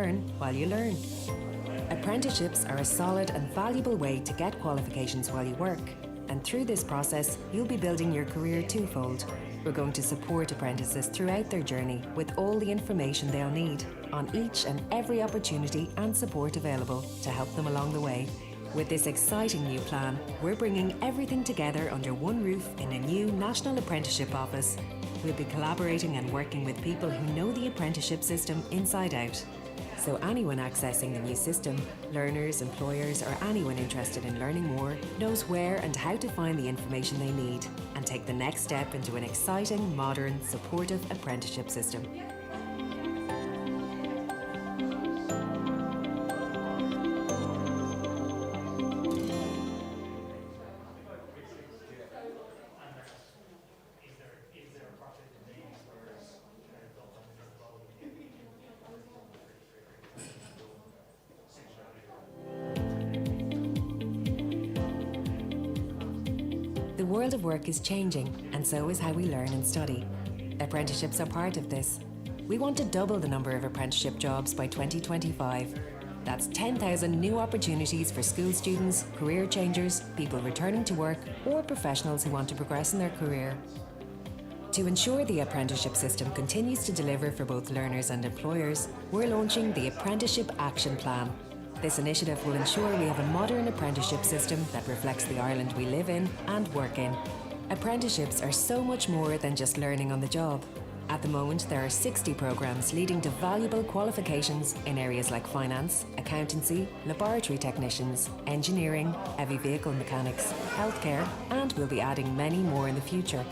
earn while you learn. Apprenticeships are a solid and valuable way to get qualifications while you work. And through this process, you'll be building your career twofold. We're going to support apprentices throughout their journey with all the information they'll need on each and every opportunity and support available to help them along the way. With this exciting new plan, we're bringing everything together under one roof in a new National Apprenticeship Office. We'll be collaborating and working with people who know the apprenticeship system inside out. So anyone accessing the new system, learners, employers, or anyone interested in learning more, knows where and how to find the information they need and take the next step into an exciting, modern, supportive apprenticeship system. The world of work is changing, and so is how we learn and study. Apprenticeships are part of this. We want to double the number of apprenticeship jobs by 2025. That's 10,000 new opportunities for school students, career changers, people returning to work, or professionals who want to progress in their career. To ensure the apprenticeship system continues to deliver for both learners and employers, we're launching the Apprenticeship Action Plan. This initiative will ensure we have a modern apprenticeship system that reflects the Ireland we live in and work in. Apprenticeships are so much more than just learning on the job. At the moment, there are 60 programmes leading to valuable qualifications in areas like finance, accountancy, laboratory technicians, engineering, heavy vehicle mechanics, healthcare, and we'll be adding many more in the future.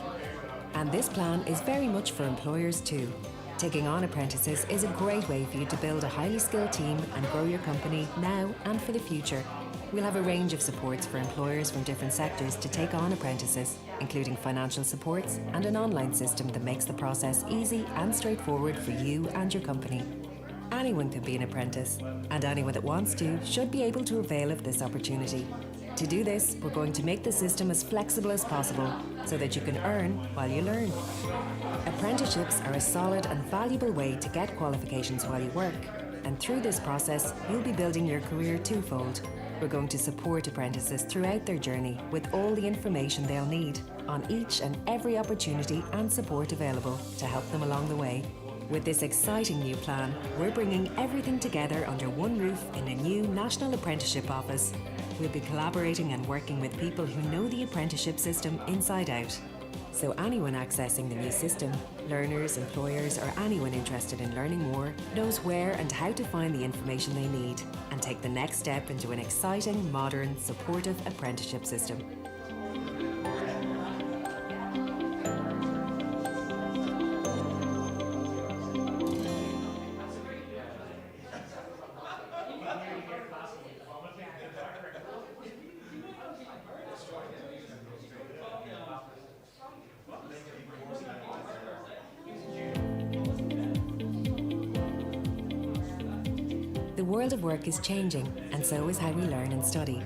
And this plan is very much for employers too. Taking on apprentices is a great way for you to build a highly skilled team and grow your company now and for the future. We'll have a range of supports for employers from different sectors to take on apprentices, including financial supports and an online system that makes the process easy and straightforward for you and your company. Anyone can be an apprentice, and anyone that wants to should be able to avail of this opportunity. To do this, we're going to make the system as flexible as possible so that you can earn while you learn. Apprenticeships are a solid and valuable way to get qualifications while you work, and through this process, you'll be building your career twofold. We're going to support apprentices throughout their journey with all the information they'll need on each and every opportunity and support available to help them along the way. With this exciting new plan, we're bringing everything together under one roof in a new National Apprenticeship Office. We'll be collaborating and working with people who know the apprenticeship system inside out. So anyone accessing the new system, learners, employers, or anyone interested in learning more, knows where and how to find the information they need and take the next step into an exciting, modern, supportive apprenticeship system. The world of work is changing, and so is how we learn and study.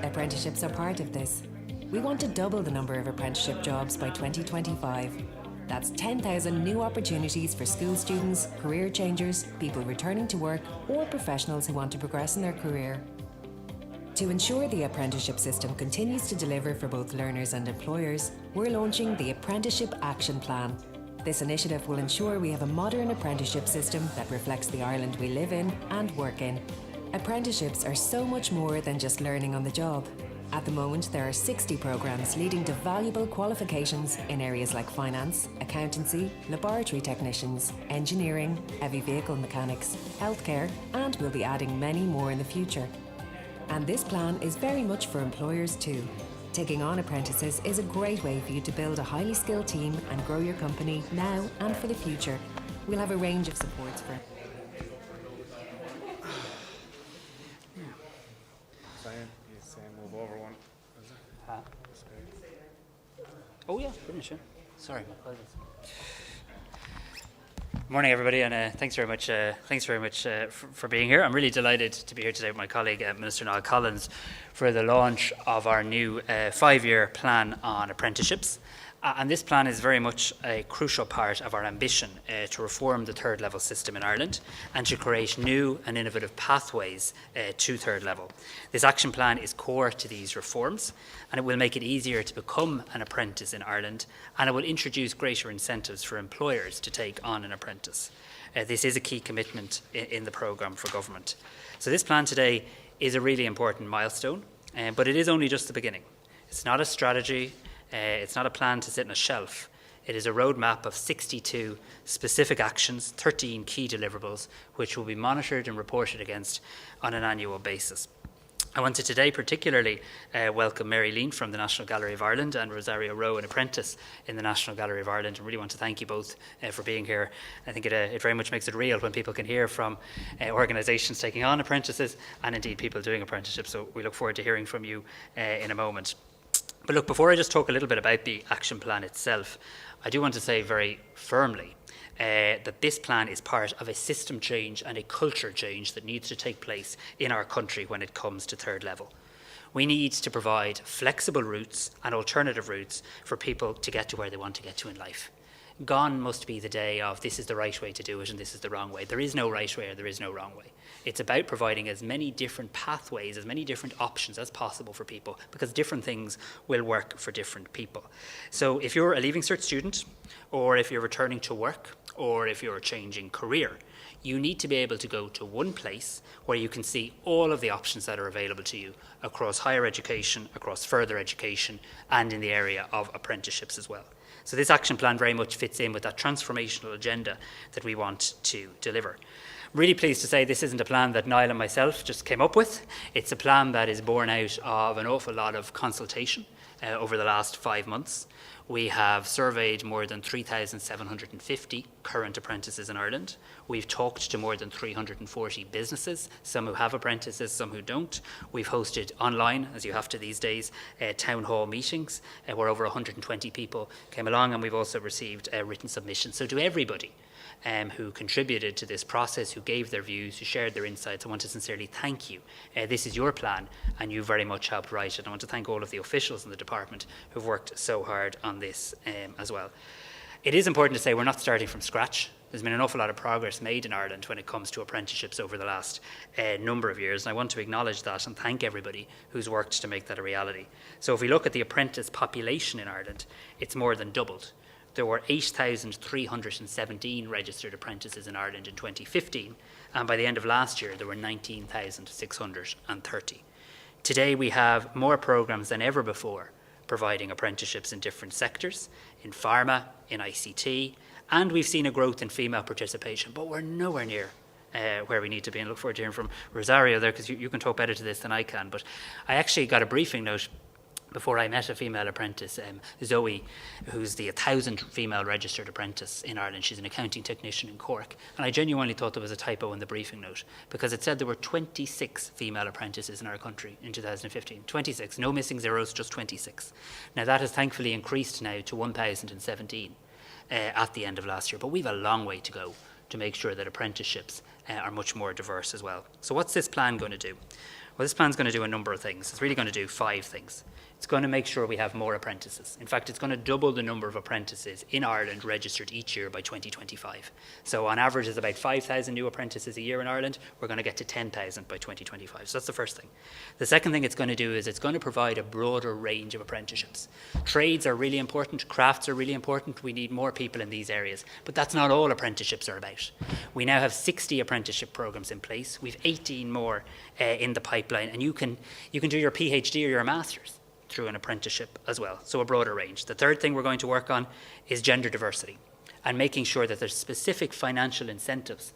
Apprenticeships are part of this. We want to double the number of apprenticeship jobs by 2025. That's 10,000 new opportunities for school students, career changers, people returning to work, or professionals who want to progress in their career. To ensure the apprenticeship system continues to deliver for both learners and employers, we're launching the Apprenticeship Action Plan. This initiative will ensure we have a modern apprenticeship system that reflects the Ireland we live in and work in. Apprenticeships are so much more than just learning on the job. At the moment, there are 60 programmes leading to valuable qualifications in areas like finance, accountancy, laboratory technicians, engineering, heavy vehicle mechanics, healthcare, and we'll be adding many more in the future. And this plan is very much for employers too. Taking on apprentices is a great way for you to build a highly skilled team and grow your company now and for the future. We'll have a range of supports for move over one. Oh yeah, pretty much. Sorry. Morning, everybody, and thanks very much. For being here. I'm really delighted to be here today with my colleague, Minister Niall Collins, for the launch of our new 5-year plan on apprenticeships. And this plan is very much a crucial part of our ambition to reform the third level system in Ireland and to create new and innovative pathways to third level. This action plan is core to these reforms, and it will make it easier to become an apprentice in Ireland, and it will introduce greater incentives for employers to take on an apprentice. This is a key commitment in the programme for government. So this plan today is a really important milestone, but it is only just the beginning. It's not a strategy, it's not a plan to sit on a shelf. It is a roadmap of 62 specific actions, 13 key deliverables, which will be monitored and reported against on an annual basis. I want to today particularly welcome Mary Lean from the National Gallery of Ireland and Rosario Rowe, an apprentice in the National Gallery of Ireland. I really want to thank you both for being here. I think it very much makes it real when people can hear from organisations taking on apprentices and indeed people doing apprenticeships. So we look forward to hearing from you in a moment. But look, before I just talk a little bit about the action plan itself, I do want to say very firmly that this plan is part of a system change and a culture change that needs to take place in our country when it comes to third level. We need to provide flexible routes and alternative routes for people to get to where they want to get to in life. Gone must be the day of this is the right way to do it and this is the wrong way. There is no right way or there is no wrong way. It's about providing as many different pathways, as many different options as possible for people, because different things will work for different people. So if you're a Leaving Cert student, or if you're returning to work, or if you're changing career, you need to be able to go to one place where you can see all of the options that are available to you across higher education, across further education, and in the area of apprenticeships as well. So this action plan very much fits in with that transformational agenda that we want to deliver. Really pleased to say this isn't a plan that Niall and myself just came up with. It's a plan that is born out of an awful lot of consultation over the last 5 months. We have surveyed more than 3,750 current apprentices in Ireland. We've talked to more than 340 businesses, some who have apprentices, some who don't. We've hosted online, as you have to these days, town hall meetings where over 120 people came along, and we've also received written submissions. So to everybody who contributed to this process, who gave their views, who shared their insights, I want to sincerely thank you. This is your plan, and you very much helped write it. I want to thank all of the officials in the department who've worked so hard on this as well. It is important to say we're not starting from scratch. There's been an awful lot of progress made in Ireland when it comes to apprenticeships over the last number of years, and I want to acknowledge that and thank everybody who's worked to make that a reality. So if we look at the apprentice population in Ireland, it's more than doubled. There were 8,317 registered apprentices in Ireland in 2015, and by the end of last year there were 19,630. Today we have more programmes than ever before providing apprenticeships in different sectors, in pharma, in ICT, and we've seen a growth in female participation, but we're nowhere near where we need to be, and look forward to hearing from Rosario there, because you can talk better to this than I can. But I actually got a briefing note before I met a female apprentice, Zoe, who's the 1,000th female registered apprentice in Ireland. She's an accounting technician in Cork. And I genuinely thought there was a typo in the briefing note, because it said there were 26 female apprentices in our country in 2015. 26, no missing zeros, just 26. Now that has thankfully increased now to 1,017 at the end of last year. But we've a long way to go to make sure that apprenticeships are much more diverse as well. So what's this plan going to do? Well, this plan's going to do a number of things. It's really going to do 5 things. It's going to make sure we have more apprentices. In fact, it's going to double the number of apprentices in Ireland registered each year by 2025. So on average, there's about 5,000 new apprentices a year in Ireland. We're going to get to 10,000 by 2025. So that's the first thing. The second thing it's going to do is it's going to provide a broader range of apprenticeships. Trades are really important. Crafts are really important. We need more people in these areas. But that's not all apprenticeships are about. We now have 60 apprenticeship programs in place. We've 18 more in the pipeline. And you can do your PhD or your master's through an apprenticeship as well, so a broader range. The third thing we're going to work on is gender diversity and making sure that there's specific financial incentives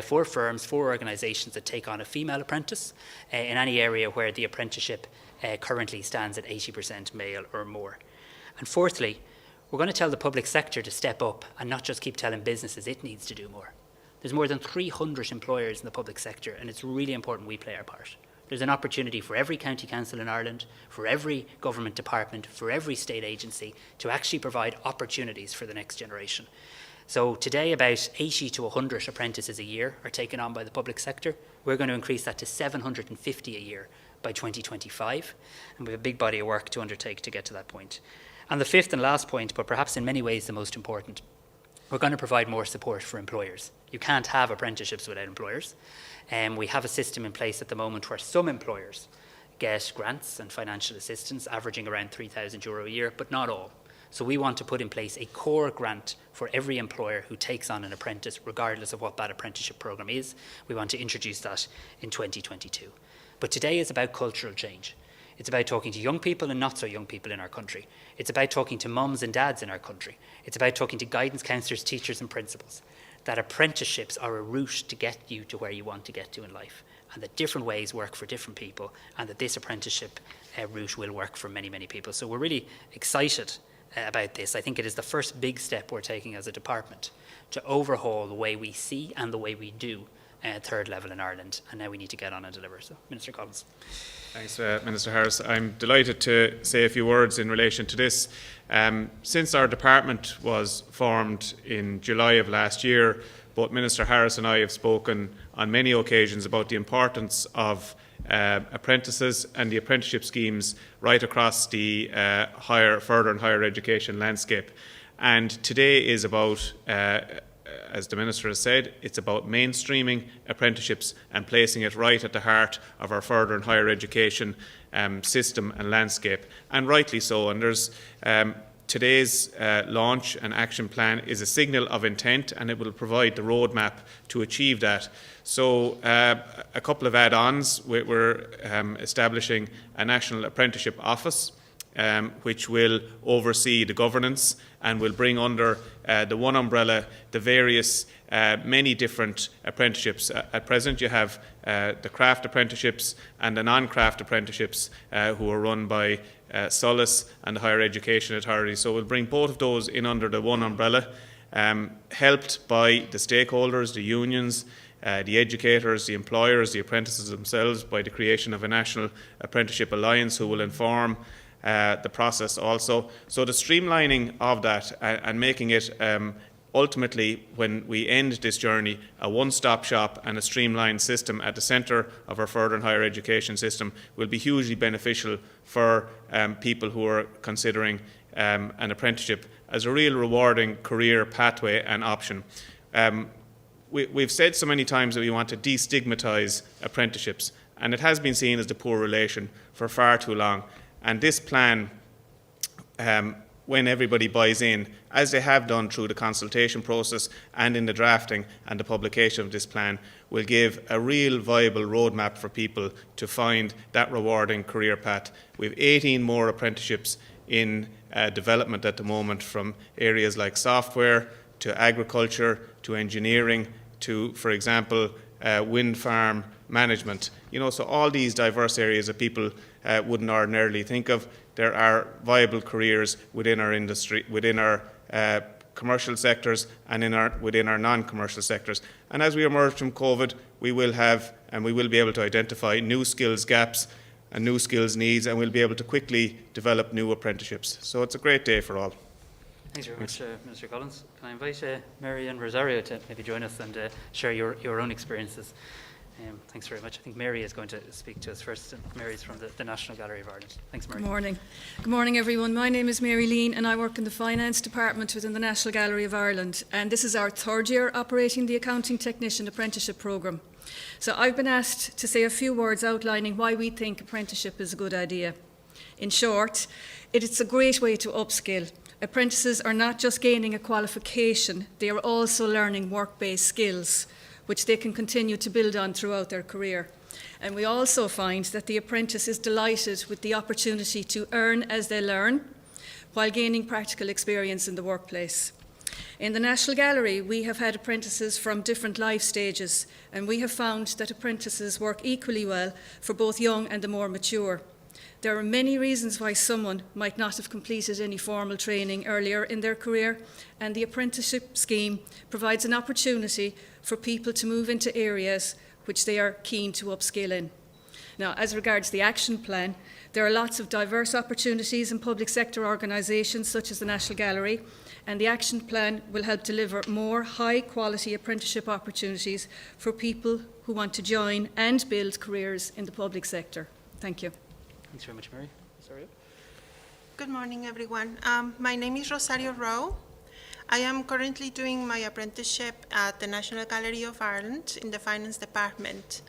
for firms, for organisations that take on a female apprentice in any area where the apprenticeship currently stands at 80% male or more. And fourthly, we're going to tell the public sector to step up and not just keep telling businesses it needs to do more. There's more than 300 employers in the public sector, and it's really important we play our part. There's an opportunity for every county council in Ireland, for every government department, for every state agency to actually provide opportunities for the next generation. So today about 80 to 100 apprentices a year are taken on by the public sector. We're going to increase that to 750 a year by 2025, and we have a big body of work to undertake to get to that point. And the fifth and last point, but perhaps in many ways the most important, we're going to provide more support for employers. You can't have apprenticeships without employers. We have a system in place at the moment where some employers get grants and financial assistance averaging around €3,000 a year, but not all. So we want to put in place a core grant for every employer who takes on an apprentice, regardless of what that apprenticeship programme is. We want to introduce that in 2022. But today is about cultural change. It's about talking to young people and not so young people in our country. It's about talking to mums and dads in our country. It's about talking to guidance counsellors, teachers and principals. That apprenticeships are a route to get you to where you want to get to in life, and that different ways work for different people, and that this apprenticeship route will work for many, many people. So we're really excited about this. I think it is the first big step we're taking as a department to overhaul the way we see and the way we do third level in Ireland, and now we need to get on and deliver. So, Minister Collins. Thanks, Minister Harris. I'm delighted to say a few words in relation to this. Since our department was formed in July of last year, both Minister Harris and I have spoken on many occasions about the importance of apprentices and the apprenticeship schemes right across the further and higher education landscape. And today is about, as the Minister has said, it's about mainstreaming apprenticeships and placing it right at the heart of our further and higher education system and landscape, and rightly so. And there's today's launch and action plan is a signal of intent, and it will provide the roadmap to achieve that. So a couple of add-ons. We're establishing a National Apprenticeship Office, which will oversee the governance and will bring under the one umbrella the various many different apprenticeships. At present you have the craft apprenticeships and the non-craft apprenticeships who are run by Solace and the Higher Education Authority. So we'll bring both of those in under the one umbrella, helped by the stakeholders, the unions, the educators, the employers, the apprentices themselves, by the creation of a National Apprenticeship Alliance who will inform the process also. So the streamlining of that and making it ultimately, when we end this journey, a one-stop shop and a streamlined system at the centre of our further and higher education system will be hugely beneficial for people who are considering an apprenticeship as a real rewarding career pathway and option. We've said so many times that we want to destigmatise apprenticeships, and it has been seen as the poor relation for far too long. And this plan, when everybody buys in, as they have done through the consultation process and in the drafting and the publication of this plan, will give a real viable roadmap for people to find that rewarding career path. We have 18 more apprenticeships in development at the moment, from areas like software to agriculture to engineering to, for example, wind farm management. So all these diverse areas that people wouldn't ordinarily think of. There are viable careers within our industry, within our commercial sectors and within our non-commercial sectors. And as we emerge from COVID, we will be able to identify new skills gaps and new skills needs, and we'll be able to quickly develop new apprenticeships. So it's a great day for all. Thanks very much, Minister Collins. Can I invite Mary and Rosario to maybe join us and share your own experiences? Thanks very much. I think Mary is going to speak to us first. Mary's from the National Gallery of Ireland. Thanks, Mary. Good morning. Good morning, everyone. My name is Mary Lean, and I work in the Finance Department within the National Gallery of Ireland. And this is our third year operating the Accounting Technician Apprenticeship Programme. So I've been asked to say a few words outlining why we think apprenticeship is a good idea. In short, it's a great way to upskill. Apprentices are not just gaining a qualification, they are also learning work-based skills, which they can continue to build on throughout their career. And we also find that the apprentice is delighted with the opportunity to earn as they learn, while gaining practical experience in the workplace. In the National Gallery, we have had apprentices from different life stages, and we have found that apprentices work equally well for both young and the more mature. There are many reasons why someone might not have completed any formal training earlier in their career, and the apprenticeship scheme provides an opportunity for people to move into areas which they are keen to upskill in. Now, as regards the action plan, there are lots of diverse opportunities in public sector organisations such as the National Gallery, and the action plan will help deliver more high-quality apprenticeship opportunities for people who want to join and build careers in the public sector. Thank you. Thanks very much, Mary. Sorry. Good morning, everyone. My name is Rosario Rowe. I am currently doing my apprenticeship at the National Gallery of Ireland in the Finance Department,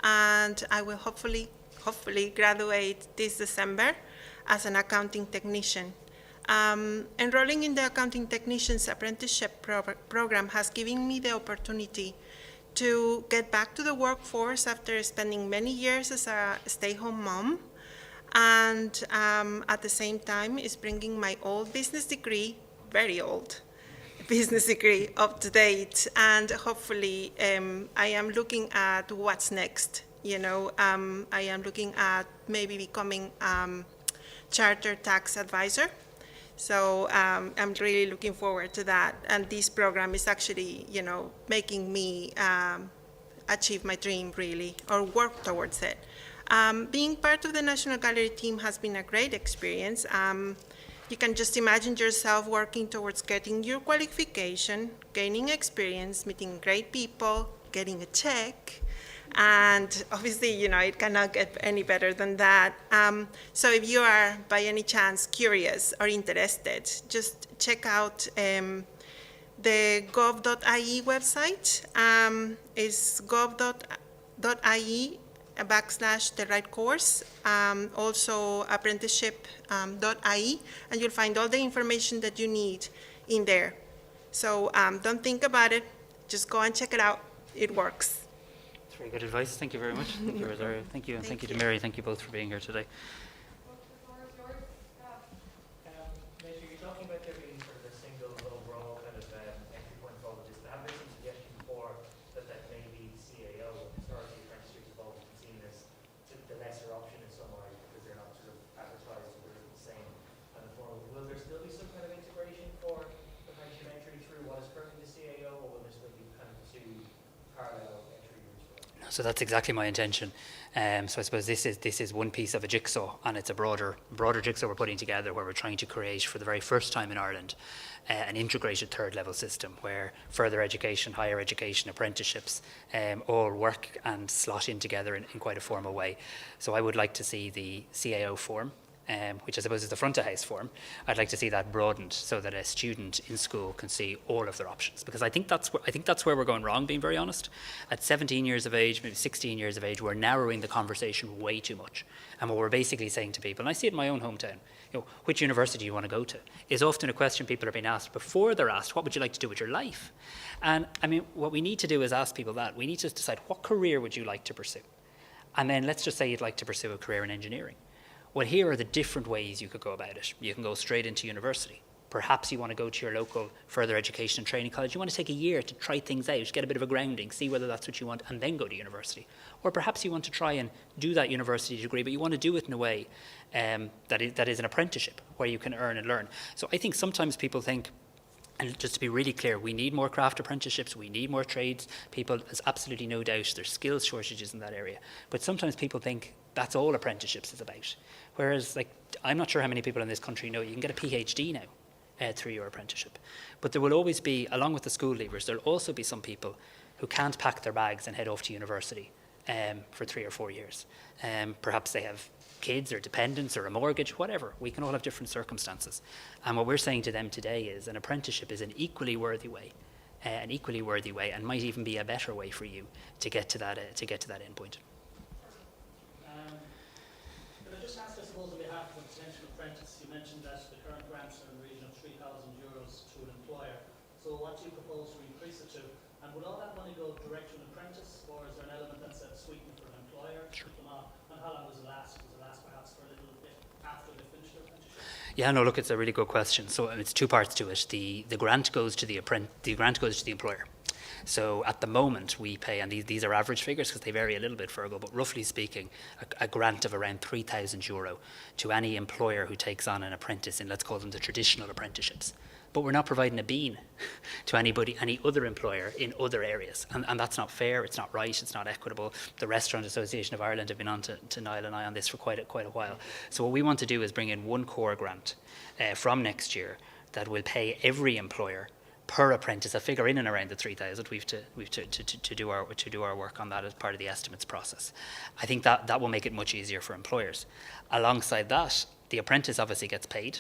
and I will hopefully graduate this December as an accounting technician. Enrolling in the Accounting Technicians Apprenticeship program has given me the opportunity to get back to the workforce after spending many years as a stay-home mom, and at the same time is bringing my old business degree, very old business degree, up to date, and hopefully I am looking at what's next. I am looking at maybe becoming chartered tax advisor. So I'm really looking forward to that. And this program is actually, making me achieve my dream, really, or work towards it. Being part of the National Gallery team has been a great experience. You can just imagine yourself working towards getting your qualification, gaining experience, meeting great people, getting a check. And obviously, it cannot get any better than that. So if you are, by any chance, curious or interested, just check out the gov.ie website. It's gov.ie/the right course, also apprenticeship.ie, and you'll find all the information that you need in there. So don't think about it, just go and check it out. It works. That's very good advice. Thank you very much. Thank you, Rosario. Thank you, and thank you to Mary. Thank you both for being here today. You're talking about there being sort of a single overall kind of entry point for all of this, but have there been suggestions before that maybe CAO, historically apprenticeships have always been seen as the lesser option in some ways because they're not sort of advertised or the same kind of form. Will there still be some kind of integration for apprenticeship entry through what is currently the CAO, or will there still be kind of two parallel entry routes for that? So that's exactly my intention. So I suppose this is one piece of a jigsaw, and it's a broader jigsaw we're putting together, where we're trying to create for the very first time in Ireland an integrated third level system where further education, higher education, apprenticeships all work and slot in together in quite a formal way. So I would like to see the CAO form, which I suppose is the front of house form. I'd like to see that broadened so that a student in school can see all of their options, because I think that's where we're going wrong, being very honest. At 17 years of age, maybe 16 years of age, we're narrowing the conversation way too much. And what we're basically saying to people, and I see it in my own hometown, which university do you want to go to, is often a question people are being asked before they're asked, what would you like to do with your life? And I mean, what we need to do is ask people that. We need to decide, what career would you like to pursue? And then let's just say you'd like to pursue a career in engineering. Well, here are the different ways you could go about it. You can go straight into university. Perhaps you want to go to your local further education and training college. You want to take a year to try things out, get a bit of a grounding, see whether that's what you want, and then go to university. Or perhaps you want to try and do that university degree, but you want to do it in a way that is an apprenticeship, where you can earn and learn. So I think sometimes people think, and just to be really clear, we need more craft apprenticeships, we need more trades people. There's absolutely no doubt there's skills shortages in that area. But sometimes people think that's all apprenticeships is about. Whereas, I'm not sure how many people in this country know you can get a PhD now through your apprenticeship. But there will always be, along with the school leavers, there'll also be some people who can't pack their bags and head off to university for 3 or 4 years. Perhaps they have kids or dependents or a mortgage, whatever. We can all have different circumstances. And what we're saying to them today is an apprenticeship is an equally worthy way, and might even be a better way for you to get to that end point. Could I just ask, I suppose, on behalf of a potential apprentice, you mentioned that the current grants are in the region of €3,000 to an employer. So what do you propose to increase it to? And would all that money go direct to an apprentice, or is there an element that's a sweetener for an employer to put them on? And how long does it last? Does it last perhaps for a little bit after they finish their apprenticeship? Yeah, no, look, it's a really good question. So it's two parts to it. The grant goes to the employer. So at the moment we pay, and these are average figures because they vary a little bit, Fergal, but roughly speaking, a grant of around €3,000 to any employer who takes on an apprentice in, let's call them the traditional apprenticeships. But we're not providing a bean to any other employer in other areas. And that's not fair, it's not right, it's not equitable. The Restaurant Association of Ireland have been on to Niall and I on this for quite a while. So what we want to do is bring in one core grant from next year that will pay every employer per apprentice, a figure in and around the 3,000. We've to do our work on that as part of the estimates process. I think that will make it much easier for employers. Alongside that, The apprentice obviously gets paid.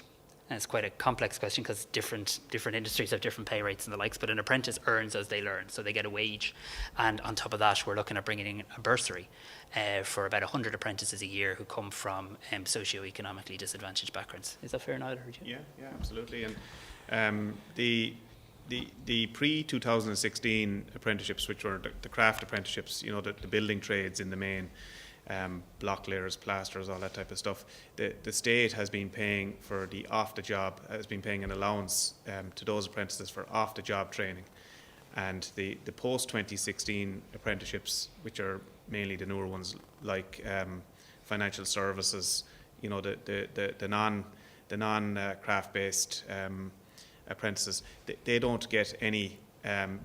And it's quite a complex question because different industries have different pay rates and the likes, but an apprentice earns as they learn, so they get a wage. And on top of that, we're looking at bringing in a bursary for about 100 apprentices a year who come from socio-economically disadvantaged backgrounds. Is that fair, Niall? Yeah, absolutely. And the pre-2016 apprenticeships, which were the craft apprenticeships, you know, the building trades in the main, block layers, plasters, all that type of stuff. The state has been paying for the off-the-job, has been paying an allowance to those apprentices for off-the-job training. And the post-2016 apprenticeships, which are mainly the newer ones like financial services, you know, the non-craft-based apprentices, they don't get any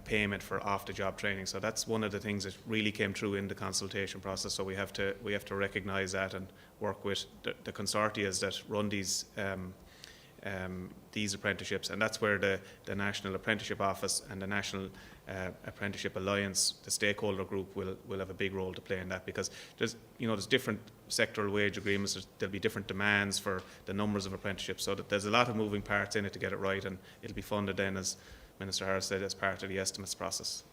payment for off-the-job training. So that's one of the things that really came through in the consultation process. So we have to recognise that and work with the consortia that run these apprenticeships, and that's where the National Apprenticeship Office and the National Apprenticeship Alliance, the stakeholder group, will have a big role to play in that, because there's different sectoral wage agreements. There'll be different demands for the numbers of apprenticeships, so that there's a lot of moving parts in it to get it right, and it'll be funded then, as Minister Harris said, as part of the estimates process.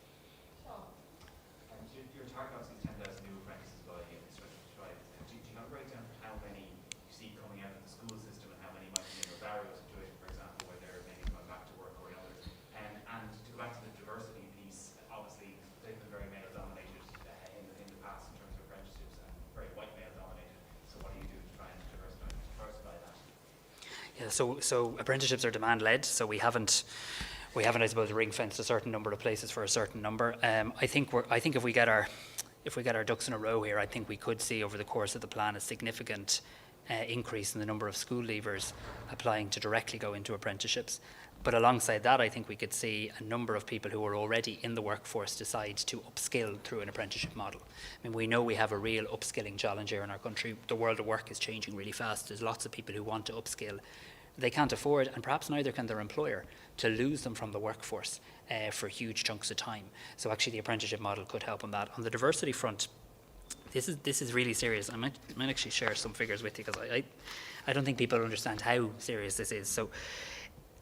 Your target obviously is 10,000 new apprentices by 2025. Do you have a breakdown of how many you see coming out of the school system and how many might be in a barrier situation, for example, where they're maybe going back to work or another? And to go back to the diversity piece, obviously they've been very male dominated in the past in terms of apprenticeships, and very white male dominated. So what do you do to try and diversify that? Yeah, so apprenticeships are demand led, so we haven't, I suppose, ring-fenced a certain number of places for a certain number. I think if we get our ducks in a row here, I think we could see over the course of the plan a significant increase in the number of school leavers applying to directly go into apprenticeships. But alongside that, I think we could see a number of people who are already in the workforce decide to upskill through an apprenticeship model. I mean, we know we have a real upskilling challenge here in our country. The world of work is changing really fast. There's lots of people who want to upskill. They can't afford, and perhaps neither can their employer, to lose them from the workforce for huge chunks of time. So actually the apprenticeship model could help on that. On the diversity front, this is really serious. I might actually share some figures with you, because I don't think people understand how serious this is. So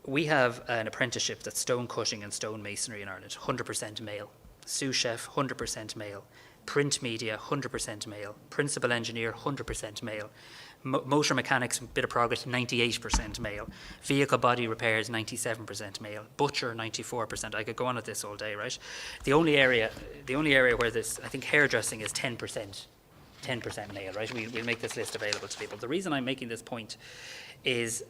we have an apprenticeship that's stone cutting and stone masonry in Ireland, 100% male. Sous chef, 100% male. Print media, 100% male. Principal engineer, 100% male. Motor mechanics, bit of progress, 98% male. Vehicle body repairs, 97% male. Butcher, 94%. I could go on at this all day, right? The only area where this, I think hairdressing is 10% male, right? We'll make this list available to people. The reason I'm making this point is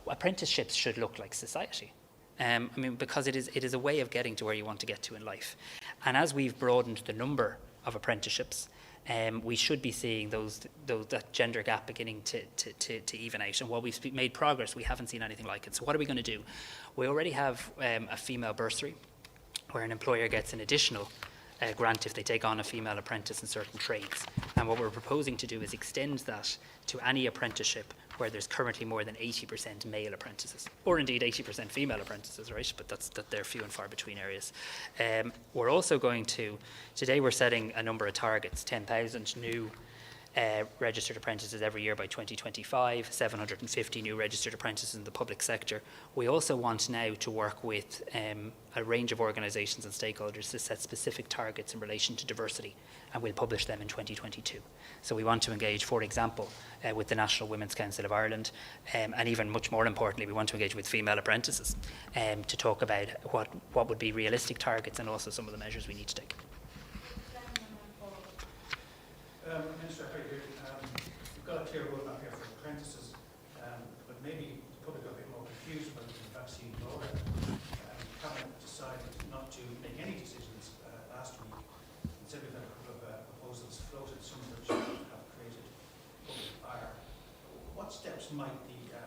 apprenticeships should look like society. I mean, because it is a way of getting to where you want to get to in life. And as we've broadened the number of apprenticeships, we should be seeing that gender gap beginning to even out. And while we've made progress, we haven't seen anything like it. So what are we going to do? We already have a female bursary, where an employer gets an additional grant if they take on a female apprentice in certain trades. And what we're proposing to do is extend that to any apprenticeship where there's currently more than 80% male apprentices, or indeed 80% female apprentices, right? But they're few and far between areas. We're also today we're setting a number of targets: 10,000 new registered apprentices every year by 2025, 750 new registered apprentices in the public sector. We also want now to work with a range of organisations and stakeholders to set specific targets in relation to diversity, and we'll publish them in 2022. So we want to engage, for example, with the National Women's Council of Ireland, and even much more importantly, we want to engage with female apprentices to talk about what would be realistic targets and also some of the measures we need to take. Minister, how are you doing? We've got a clear roadmap here for apprentices, but maybe the public got a bit more confused about the vaccine rollout. Cabinet decided not to make any decisions last week. Instead, we've had a couple of proposals floated, some of which have created public ire. What steps might the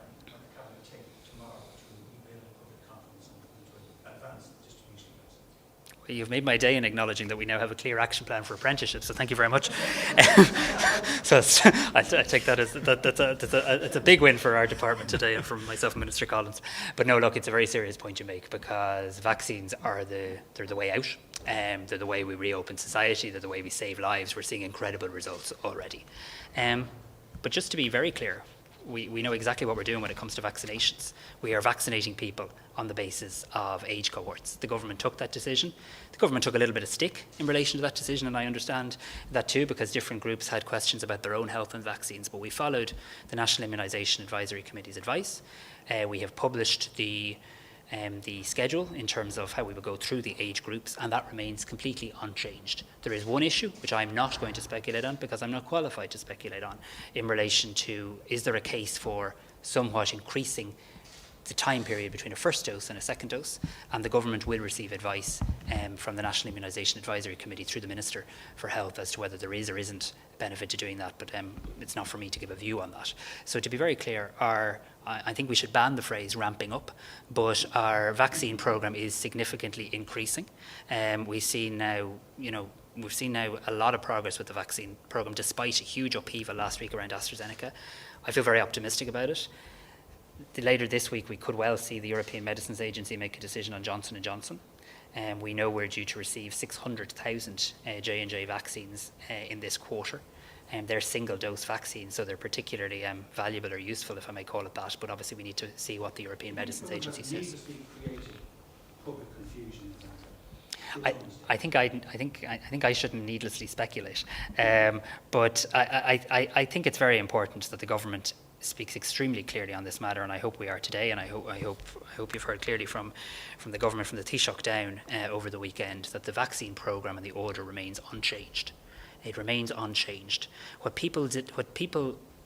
Cabinet take tomorrow to rebuild public confidence and to advance the distribution of vaccines? You've made my day in acknowledging that we now have a clear action plan for apprenticeships, so thank you very much. So I take that as it's a big win for our department today, and from myself and Minister Collins. But no, look, it's a very serious point you make, because vaccines are they're the way out. They're the way we reopen society. They're the way we save lives. We're seeing incredible results already. But just to be very clear, we know exactly what we're doing when it comes to vaccinations. We are vaccinating people on the basis of age cohorts. The government took that decision. The government took a little bit of stick in relation to that decision, and I understand that too, because different groups had questions about their own health and vaccines. But we followed the National Immunisation Advisory Committee's advice. We have published the schedule in terms of how we will go through the age groups, and that remains completely unchanged. There is one issue which I'm not going to speculate on because I'm not qualified to speculate on in relation to, is there a case for somewhat increasing the time period between a first dose and a second dose, and the government will receive advice from the National Immunisation Advisory Committee through the Minister for Health as to whether there is or isn't benefit to doing that, but it's not for me to give a view on that. So to be very clear, I think we should ban the phrase ramping up, but our vaccine programme is significantly increasing. We've seen now a lot of progress with the vaccine programme, despite a huge upheaval last week around AstraZeneca. I feel very optimistic about it. Later this week, we could well see the European Medicines Agency make a decision on Johnson & Johnson. We know we're due to receive 600,000 J&J vaccines in this quarter. They're single-dose vaccines, so they're particularly valuable or useful, if I may call it that. But obviously, we need to see what the European Medicines Agency says. Public confusion. I think I shouldn't needlessly speculate, but I think it's very important that the government speaks extremely clearly on this matter, and I hope we are today, and I hope you've heard clearly from the government, from the Taoiseach down over the weekend, that the vaccine programme and the order remains unchanged. It remains unchanged. What people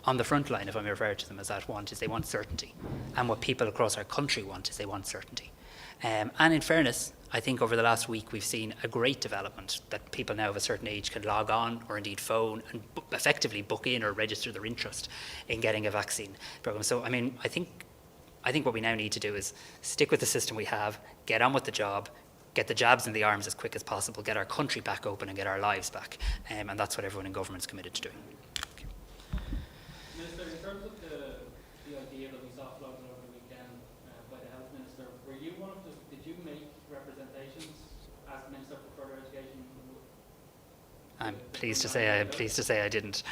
on the front line, if I may refer to them as that, want is they want certainty, and what people across our country want is they want certainty. And in fairness, I think over the last week we've seen a great development that people now of a certain age can log on or indeed phone and effectively book in or register their interest in getting a vaccine programme. So, I mean, I think what we now need to do is stick with the system we have, get on with the job, get the jabs in the arms as quick as possible, get our country back open and get our lives back. And that's what everyone in government's committed to doing. Minister, in terms of the idea that we saw floated over the weekend by the Health Minister, were you one of the, did you make representations as Minister for Further Education? I'm pleased to say I didn't.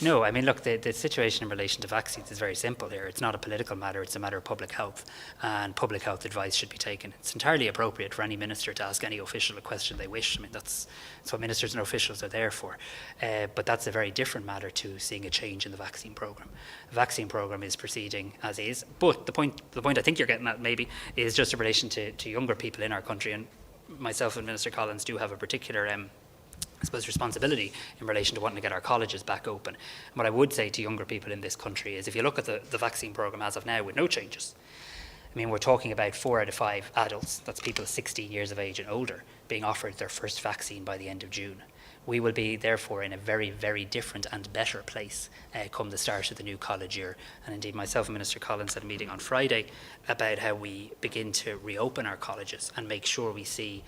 No, I mean, look, the situation in relation to vaccines is very simple here. It's not a political matter, it's a matter of public health, and public health advice should be taken. It's entirely appropriate for any minister to ask any official a question they wish. I mean, that's what ministers and officials are there for. But that's a very different matter to seeing a change in the vaccine programme. The vaccine programme is proceeding as is, but the point I think you're getting at maybe is just in relation to younger people in our country, and myself and Minister Collins do have a particular I suppose responsibility in relation to wanting to get our colleges back open. And what I would say to younger people in this country is, if you look at the vaccine programme as of now with no changes, I mean, we're talking about 4 out of 5 adults, that's people 16 years of age and older, being offered their first vaccine by the end of June. We will be therefore in a very, very different and better place come the start of the new college year. And indeed, myself and Minister Collins had a meeting on Friday about how we begin to reopen our colleges and make sure we see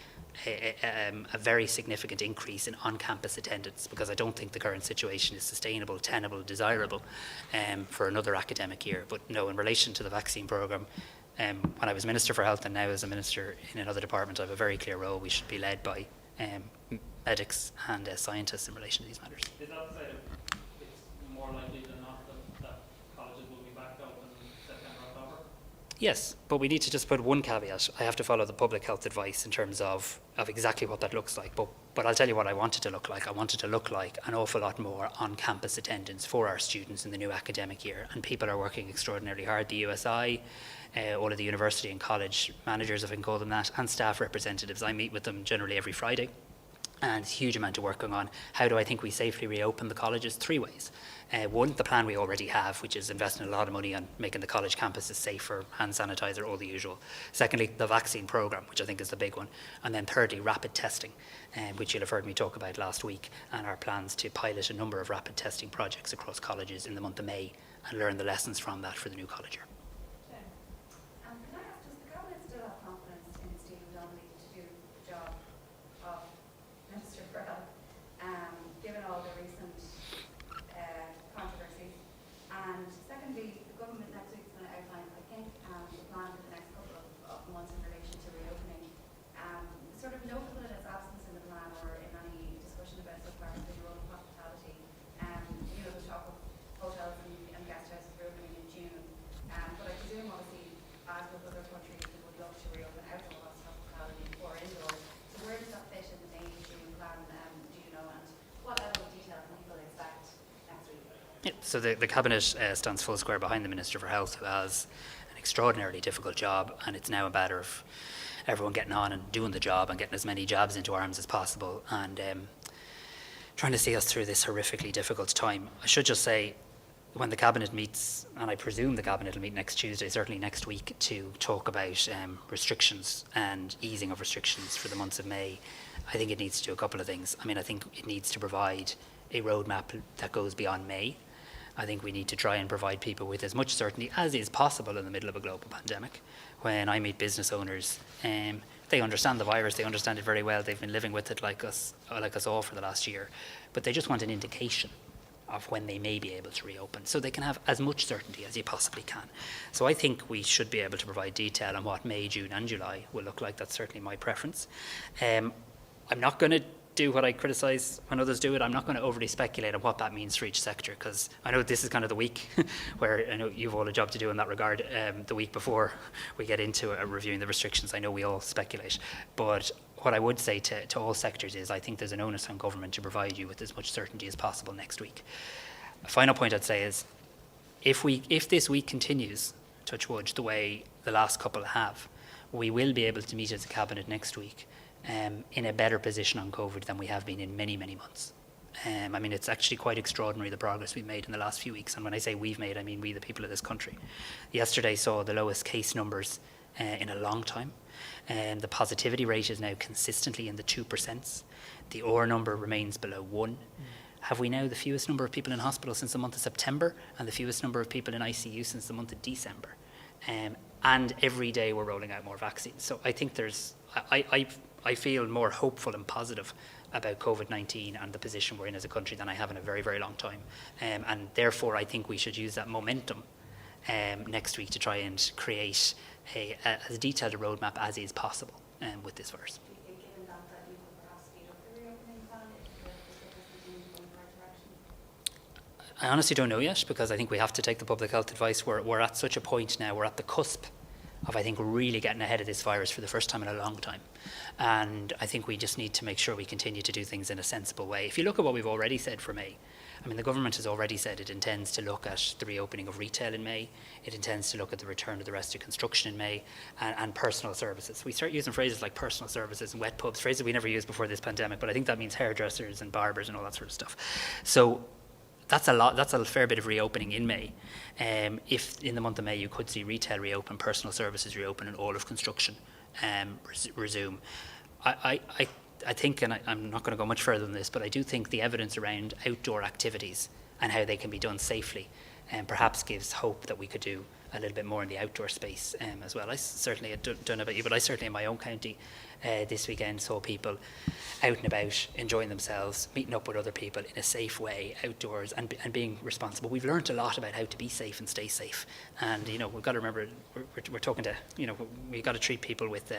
a very significant increase in on-campus attendance, because I don't think the current situation is sustainable, tenable, desirable for another academic year. But no, in relation to the vaccine programme, when I was Minister for Health and now as a Minister in another department, I have a very clear role. We should be led by medics and scientists in relation to these matters. Is that to say that it's more likely than not that colleges will be back open in September, October? Yes, but we need to just put one caveat. I have to follow the public health advice in terms of exactly what that looks like. But I'll tell you what I want it to look like. I want it to look like an awful lot more on-campus attendance for our students in the new academic year. And people are working extraordinarily hard. The USI, all of the university and college managers, if I can call them that, and staff representatives. I meet with them generally every Friday. And it's a huge amount of work going on. How do I think we safely reopen the colleges? 3 ways. One, the plan we already have, which is investing a lot of money on making the college campuses safer, hand sanitizer, all the usual. Secondly, the vaccine programme, which I think is the big one. And then thirdly, rapid testing, which you'll have heard me talk about last week, and our plans to pilot a number of rapid testing projects across colleges in the month of May and learn the lessons from that for the new college year. Can I ask, does the Cabinet still have confidence in Stephen Donnelly to do the job of Minister for Health, given all the recent controversies? And secondly, the government next week is going to outline, I think, the plan for the next couple of months in relation to reopening. Sort of notable in its absence in the plan or in any discussion about so far has been the role of hospitality. The talk of Yeah, so the Cabinet stands full square behind the Minister for Health, who has an extraordinarily difficult job, and it's now a matter of everyone getting on and doing the job and getting as many jabs into arms as possible and trying to see us through this horrifically difficult time. I should just say, when the Cabinet meets, and I presume the Cabinet will meet next Tuesday, certainly next week, to talk about restrictions and easing of restrictions for the months of May, I think it needs to do a couple of things. I mean, I think it needs to provide a roadmap that goes beyond May. I think we need to try and provide people with as much certainty as is possible in the middle of a global pandemic. When I meet business owners, they understand the virus, they understand it very well, they've been living with it like us all for the last year, but they just want an indication of when they may be able to reopen, so they can have as much certainty as you possibly can. So I think we should be able to provide detail on what May, June and July will look like. That's certainly my preference. I'm not going to do what I criticise when others do it. I'm not going to overly speculate on what that means for each sector, because I know this is kind of the week where I know you've all a job to do in that regard. The week before we get into reviewing the restrictions, I know we all speculate. But what I would say to all sectors is I think there's an onus on government to provide you with as much certainty as possible next week. A final point I'd say is if this week continues, touch wood, the way the last couple have, we will be able to meet as a Cabinet next week in a better position on COVID than we have been in many, many months. I mean, it's actually quite extraordinary the progress we've made in the last few weeks. And when I say we've made, I mean we, the people of this country. Yesterday saw the lowest case numbers in a long time. The positivity rate is now consistently in the 2%. The OR number remains below 1. Have we now the fewest number of people in hospital since the month of September and the fewest number of people in ICU since the month of December? And every day we're rolling out more vaccines. So I think I feel more hopeful and positive about COVID-19 and the position we're in as a country than I have in a very, very long time. And therefore, I think we should use that momentum next week to try and create as detailed a roadmap as is possible with this virus. Given that you could perhaps speed up the reopening plan if the business is going in the right direction? I honestly don't know yet, because I think we have to take the public health advice. We're at such a point now, we're at the cusp of, I think, really getting ahead of this virus for the first time in a long time. And I think we just need to make sure we continue to do things in a sensible way. If you look at what we've already said for May, I mean, the government has already said it intends to look at the reopening of retail in May, it intends to look at the return of the rest of construction in May, and personal services. We start using phrases like personal services and wet pubs, phrases we never used before this pandemic, but I think that means hairdressers and barbers and all that sort of stuff. So that's a fair bit of reopening in May. If in the month of May you could see retail reopen, personal services reopen, and all of construction resume. I think, and I'm not going to go much further than this, but I do think the evidence around outdoor activities and how they can be done safely perhaps gives hope that we could do a little bit more in the outdoor space as well. I certainly don't know about you, but I certainly in my own county this weekend saw people out and about, enjoying themselves, meeting up with other people in a safe way outdoors and being responsible. We've learned a lot about how to be safe and stay safe. And, you know, we've got to remember, we're talking to, you know, we've got to treat people with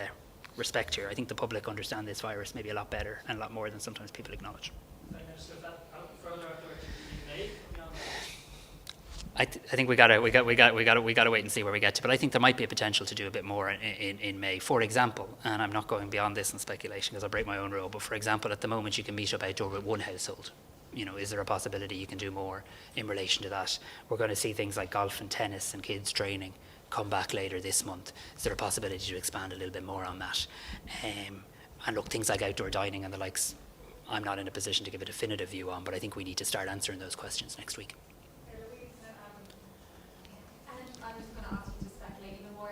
respect here. I think the public understand this virus maybe a lot better and a lot more than sometimes people acknowledge. So that further outdoor activity May, I think we got to wait and see where we get to. But I think there might be a potential to do a bit more in May. For example, and I'm not going beyond this in speculation because I break my own rule. But for example, at the moment you can meet up outdoor with one household. You know, is there a possibility you can do more in relation to that? We're going to see things like golf and tennis and kids training come back later this month. Is there a possibility to expand a little bit more on that? And look, things like outdoor dining and the likes, I'm not in a position to give a definitive view on, but I think we need to start answering those questions next week. I'm just going to ask you to speculate even more.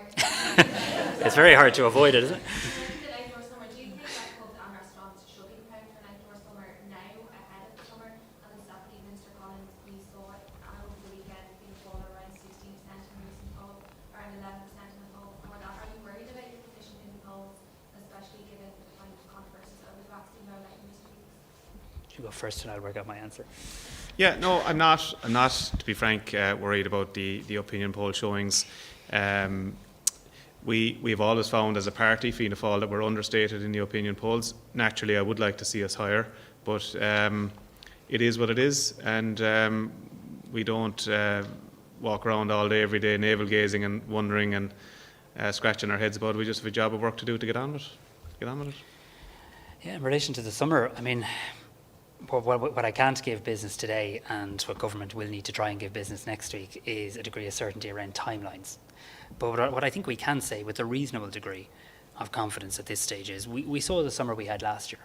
It's very hard to avoid it, isn't it? The outdoor summer, do you think that pubs and restaurants should be prepared for an outdoor summer now ahead of the summer? And the Deputy Minister Collins, we saw it over the weekend being fallen around 16% in recent polls, around 11% in the poll before that. Are you worried about your position in the polls, especially given the kind of controversies over the vaccine rollout in recent weeks? You go first and I'll work out my answer. Yeah, no, I'm not, to be frank, worried about the opinion poll showings. We've always found as a party, Fianna Fáil, that we're understated in the opinion polls. Naturally, I would like to see us higher, but it is what it is, and we don't walk around all day, every day, navel-gazing and wondering and scratching our heads about it. We just have a job of work to do to get on with it. Yeah, in relation to the summer, I mean, What I can't give business today, and what government will need to try and give business next week, is a degree of certainty around timelines. But what I think we can say with a reasonable degree of confidence at this stage is we saw the summer we had last year.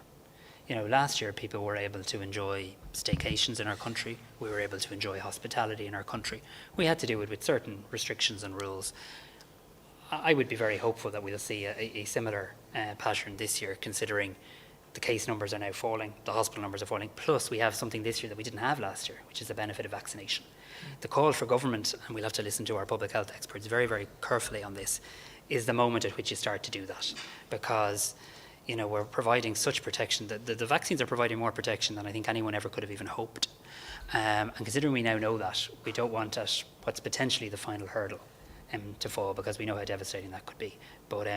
Last year people were able to enjoy staycations in our country. We were able to enjoy hospitality in our country. We had to do it with certain restrictions and rules. I would be very hopeful that we'll see a similar pattern this year, considering the case numbers are now falling, the hospital numbers are falling, plus we have something this year that we didn't have last year, which is the benefit of vaccination. The call for government, and we'll have to listen to our public health experts very, very carefully on this, is the moment at which you start to do that. Because, we're providing such protection, that the vaccines are providing more protection than I think anyone ever could have even hoped. And considering we now know that, we don't want what's potentially the final hurdle to fall, because we know how devastating that could be. But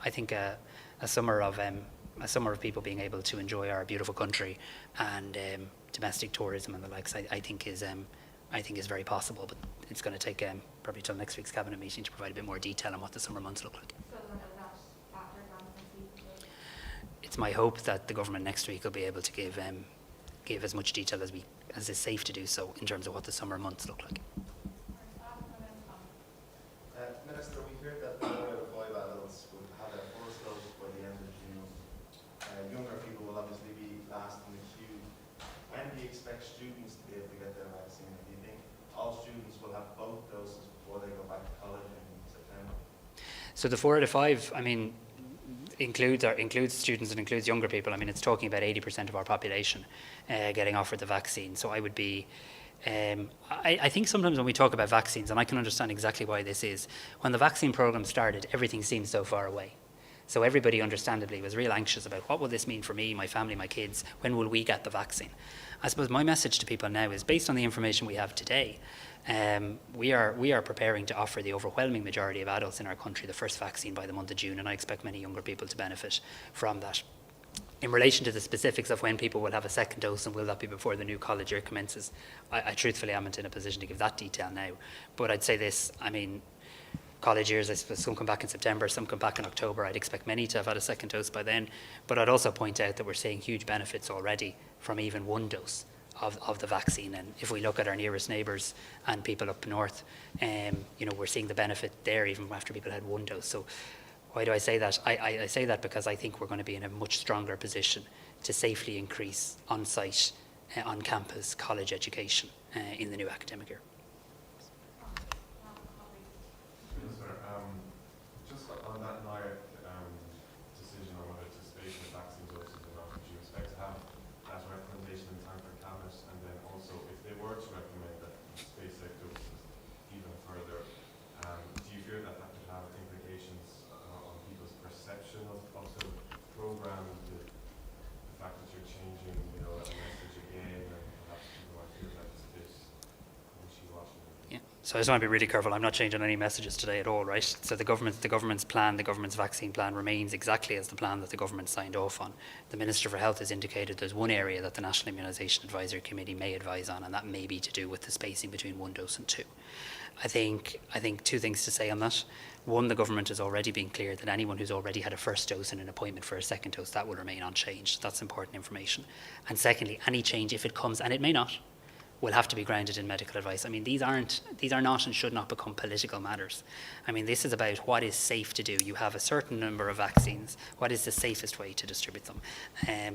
I think a summer of people being able to enjoy our beautiful country and domestic tourism and the likes, I think is very possible. But it's going to take probably till next week's cabinet meeting to provide a bit more detail on what the summer months look like. It's my hope that the government next week will be able to give as much detail as is safe to do so in terms of what the summer months look like. Minister, we heard that 4 out of 5 adults will have their first dose by the end of June. Younger people will obviously be last in the queue. When do you expect students to be able to get their vaccine? Do you think all students will have both doses before they go back to college in September? So the 4 out of 5, includes students and includes younger people. It's talking about 80% of our population getting offered the vaccine. So I would be, I think sometimes when we talk about vaccines, and I can understand exactly why this is, when the vaccine program started, everything seemed so far away. So everybody understandably was real anxious about what will this mean for me, my family, my kids, when will we get the vaccine? I suppose my message to people now is, based on the information we have today, we are preparing to offer the overwhelming majority of adults in our country the first vaccine by the month of June, and I expect many younger people to benefit from that. In relation to the specifics of when people will have a second dose and will that be before the new college year commences, I truthfully am not in a position to give that detail now. But I'd say this, college years, I suppose some come back in September, some come back in October. I'd expect many to have had a second dose by then. But I'd also point out that we're seeing huge benefits already from even one dose of the vaccine. And if we look at our nearest neighbours and people up north, we're seeing the benefit there even after people had one dose. So why do I say that? I say that because I think we're going to be in a much stronger position to safely increase on-site, on-campus college education in the new academic year. Just on that Niall decision on whether to space the vaccine doses or not, would you expect to have that recommendation in time for cabinet? And then also, if they were to recommend that space out doses even further, do you fear that that could have implications on people's perception of the programme, the fact that you're changing, a message again, and perhaps people might feel that it's a bit wishy-washy? So I just want to be really careful. I'm not changing any messages today at all, right? So the government's plan, the government's vaccine plan remains exactly as the plan that the government signed off on. The Minister for Health has indicated there's one area that the National Immunisation Advisory Committee may advise on, and that may be to do with the spacing between one dose and two. I think two things to say on that. One, the government has already been clear that anyone who's already had a first dose and an appointment for a second dose, that will remain unchanged. That's important information. And secondly, any change, if it comes, and it may not, will have to be grounded in medical advice. These are not and should not become political matters. This is about what is safe to do. You have a certain number of vaccines. What is the safest way to distribute them?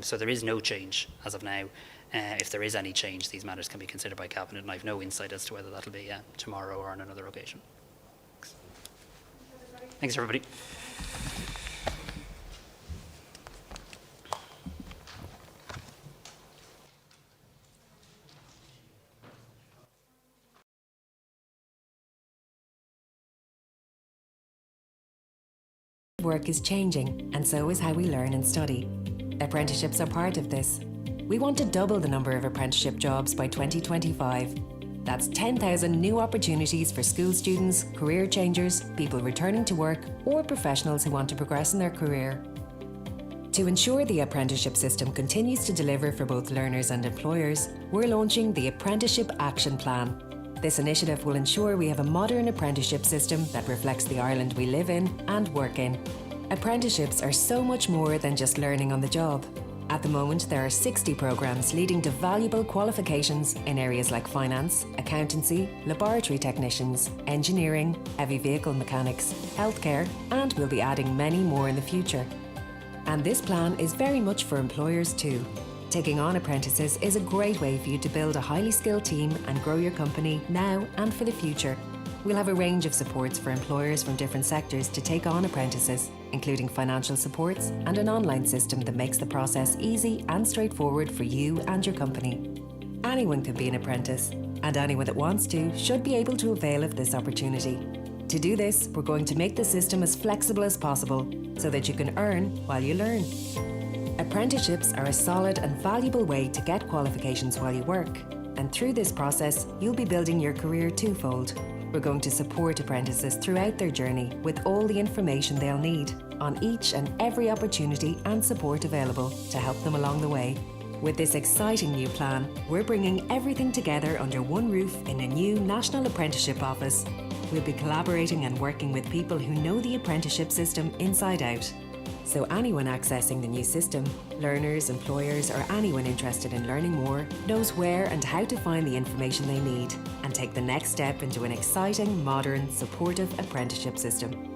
So there is no change as of now. If there is any change, these matters can be considered by Cabinet, and I have no insight as to whether that'll be tomorrow or on another occasion. Thanks, everybody. Work is changing, and so is how we learn and study. Apprenticeships are part of this. We want to double the number of apprenticeship jobs by 2025. That's 10,000 new opportunities for school students, career changers, people returning to work, or professionals who want to progress in their career. To ensure the apprenticeship system continues to deliver for both learners and employers, we're launching the Apprenticeship Action Plan. This initiative will ensure we have a modern apprenticeship system that reflects the Ireland we live in and work in. Apprenticeships are so much more than just learning on the job. At the moment, there are 60 programmes leading to valuable qualifications in areas like finance, accountancy, laboratory technicians, engineering, heavy vehicle mechanics, healthcare, and we'll be adding many more in the future. And this plan is very much for employers too. Taking on apprentices is a great way for you to build a highly skilled team and grow your company now and for the future. We'll have a range of supports for employers from different sectors to take on apprentices, including financial supports and an online system that makes the process easy and straightforward for you and your company. Anyone can be an apprentice, and anyone that wants to should be able to avail of this opportunity. To do this, we're going to make the system as flexible as possible so that you can earn while you learn. Apprenticeships are a solid and valuable way to get qualifications while you work, and through this process, you'll be building your career twofold. We're going to support apprentices throughout their journey with all the information they'll need on each and every opportunity and support available to help them along the way. With this exciting new plan, we're bringing everything together under one roof in a new National Apprenticeship Office. We'll be collaborating and working with people who know the apprenticeship system inside out. So anyone accessing the new system, learners, employers, or anyone interested in learning more, knows where and how to find the information they need and take the next step into an exciting, modern, supportive apprenticeship system.